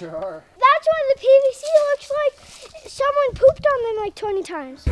sure are. That's why the PVC looks like someone pooped on them like 20 times.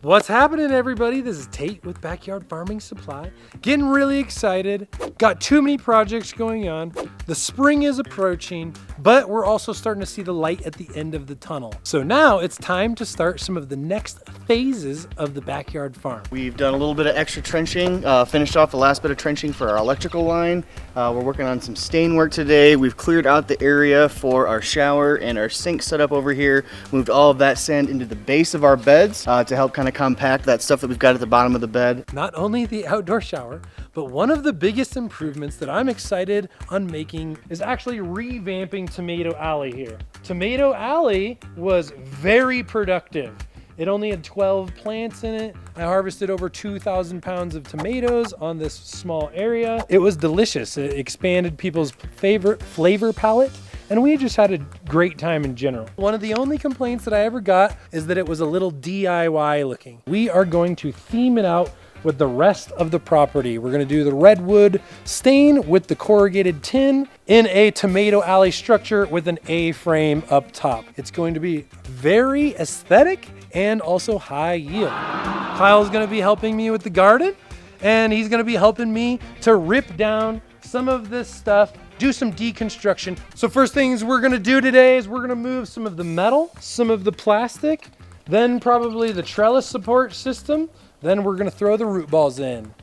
What's happening, everybody? This is Tate with Backyard Farming Supply. Getting really excited. Got too many projects going on. The spring is approaching, but we're also starting to see the light at the end of the tunnel. So now it's time to start some of the next phases of the backyard farm. We've done a little bit of extra trenching, finished off the last bit of trenching for our electrical line. We're working on some stain work today. We've cleared out the area for our shower and our sink set up over here. Moved all of that sand into the base of our beds to help kind of compact that stuff that we've got at the bottom of the bed. Not only the outdoor shower, but one of the biggest improvements that I'm excited on making is actually revamping Tomato Alley here. Tomato Alley was very productive. It only had 12 plants in it. I harvested over 2,000 pounds of tomatoes on this small area. It was delicious. It expanded people's favorite flavor palette, and we just had a great time in general. One of the only complaints that I ever got is that it was a little DIY looking. We are going to theme it out with the rest of the property. We're gonna do the redwood stain with the corrugated tin in a Tomato Alley structure with an A-frame up top. It's going to be very aesthetic and also high yield. Kyle's gonna be helping me with the garden, and he's gonna be helping me to rip down some of this stuff, do some deconstruction. So first things we're gonna do today is we're gonna move some of the metal, some of the plastic, then probably the trellis support system, then we're gonna throw the root balls in.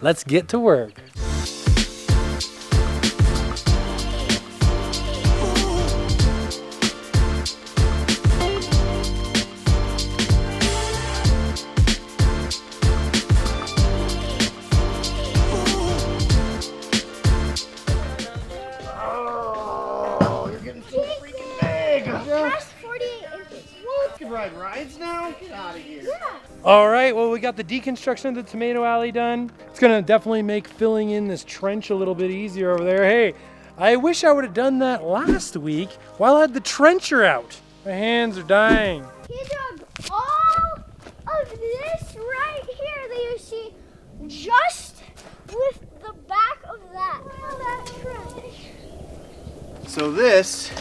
Let's get to work. Ride rides now? Get out of here. Yeah. All right, well, we got the deconstruction of the Tomato Alley done. It's gonna definitely make filling in this trench a little bit easier over there. Hey, I wish I would have done that last week while I had the trencher out. My hands are dying. He dug all of this right here that you see just with the back of that. That trench. So this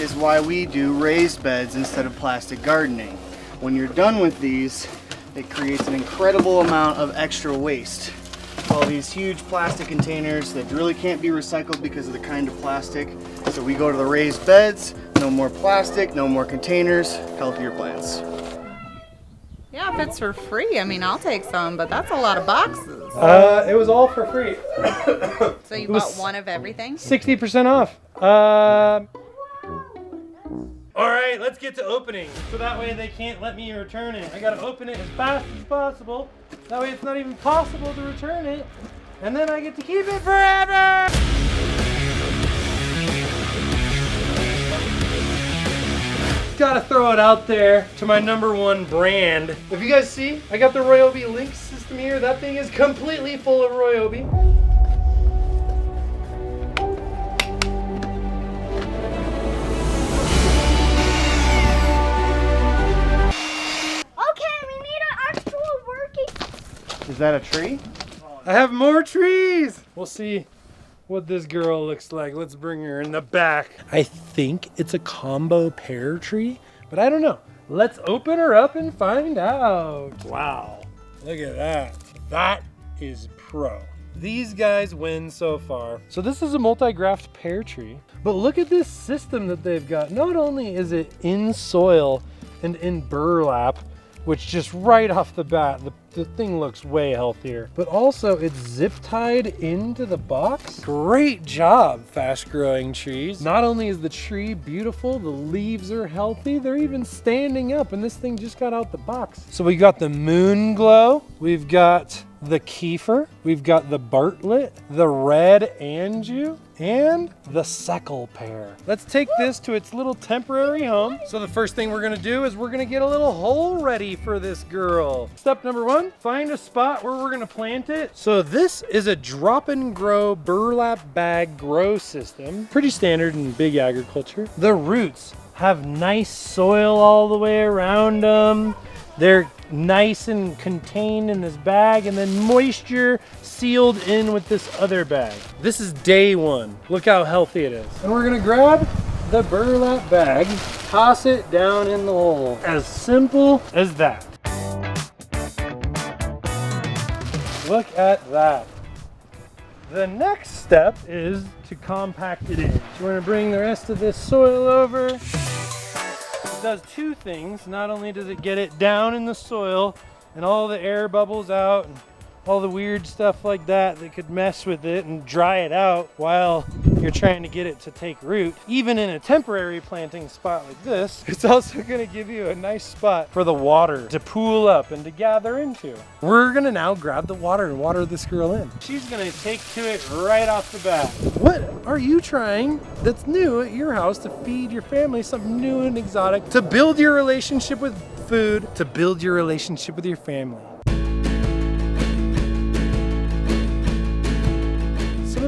is why we do raised beds instead of plastic gardening. When you're done with these, it creates an incredible amount of extra waste. All these huge plastic containers that really can't be recycled because of the kind of plastic. So we go to the raised beds, no more plastic, no more containers, healthier plants. Yeah, if it's for free, I mean, I'll take some, but that's a lot of boxes. It was all for free. So you bought one of everything? 60% off. All right, let's get to opening. So that way they can't let me return it. I gotta open it as fast as possible. That way it's not even possible to return it. And then I get to keep it forever! Gotta throw it out there to my #1 brand. If you guys see, I got the Ryobi link system here. That thing is completely full of Ryobi. Is that a tree? I have more trees. We'll see what this girl looks like. Let's bring her in the back. I think it's a combo pear tree, but I don't know. Let's open her up and find out. Wow, look at that. That is pro. These guys win so far. So this is a multi-graft pear tree, but look at this system that they've got. Not only is it in soil and in burlap, which just right off the bat, the thing looks way healthier, but also it's zip tied into the box. Great job, fast growing trees. Not only is the tree beautiful, the leaves are healthy, they're even standing up, and this thing just got out the box. So we got the Moon Glow, we've got the Kiefer, we've got the Bartlett, the Red Anjou, and the Seckel pear. Let's take this to its little temporary home. So the first thing we're gonna do is we're gonna get a little hole ready for this girl. Step #1, find a spot where we're gonna plant it. So this is a drop and grow burlap bag grow system. Pretty standard in big agriculture. The roots have nice soil all the way around them. They're nice and contained in this bag and then moisture sealed in with this other bag. This is day one. Look how healthy it is. And we're gonna grab the burlap bag, toss it down in the hole. As simple as that. Look at that. The next step is to compact it in. So we're gonna bring the rest of this soil over. It does two things. Not only does it get it down in the soil and all the air bubbles out and all the weird stuff like that that could mess with it and dry it out while you're trying to get it to take root. Even in a temporary planting spot like this, it's also gonna give you a nice spot for the water to pool up and to gather into. We're gonna now grab the water and water this girl in. She's gonna take to it right off the bat. What are you trying that's new at your house to feed your family something new and exotic, to build your relationship with food, to build your relationship with your family?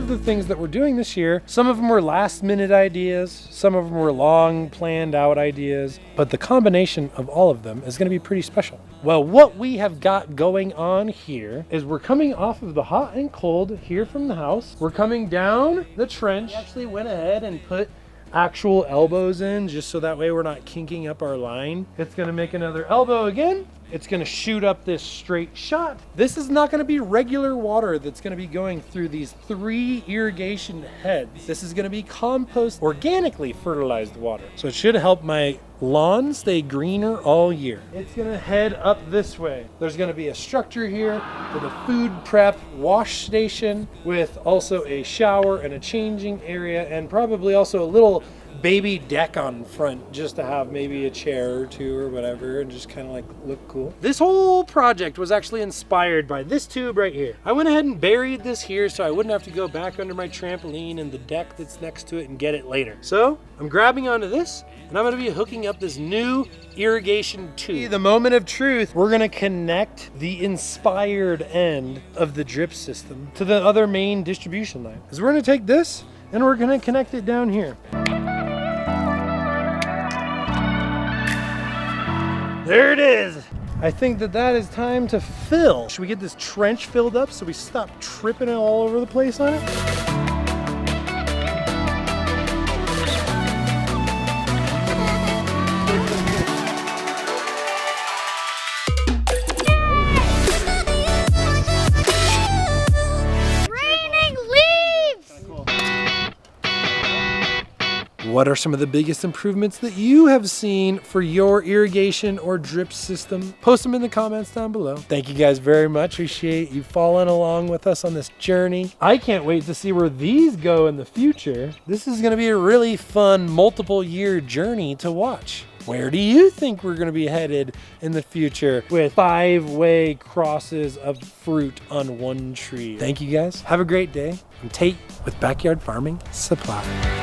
The things that we're doing this year, some of them were last minute ideas, some of them were long planned out ideas, but the combination of all of them is going to be pretty special. Well, what we have got going on here is we're coming off of the hot and cold here from the house. We're coming down the trench. We actually went ahead and put actual elbows in just so that way we're not kinking up our line. It's going to make another elbow again. It's going to shoot up this straight shot. This is not going to be regular water that's going to be going through these 3 irrigation heads. This is going to be compost, organically fertilized water. So it should help my lawn stay greener all year. It's going to head up this way. There's going to be a structure here with a food prep wash station with also a shower and a changing area and probably also a little baby deck on front just to have maybe a chair or two or whatever and just kind of like look cool. This whole project was actually inspired by this tube right here. I went ahead and buried this here so I wouldn't have to go back under my trampoline and the deck that's next to it and get it later. So I'm grabbing onto this and I'm going to be hooking up this new irrigation tube. The moment of truth, we're going to connect the inspired end of the drip system to the other main distribution line. Because we're going to take this and we're going to connect it down here. There it is. I think that is time to fill. Should we get this trench filled up so we stop tripping it all over the place on it? What are some of the biggest improvements that you have seen for your irrigation or drip system? Post them in the comments down below. Thank you guys very much. Appreciate you following along with us on this journey. I can't wait to see where these go in the future. This is going to be a really fun multiple year journey to watch. Where do you think we're going to be headed in the future with 5-way crosses of fruit on one tree? Thank you guys. Have a great day. I'm Tate with Backyard Farming Supply.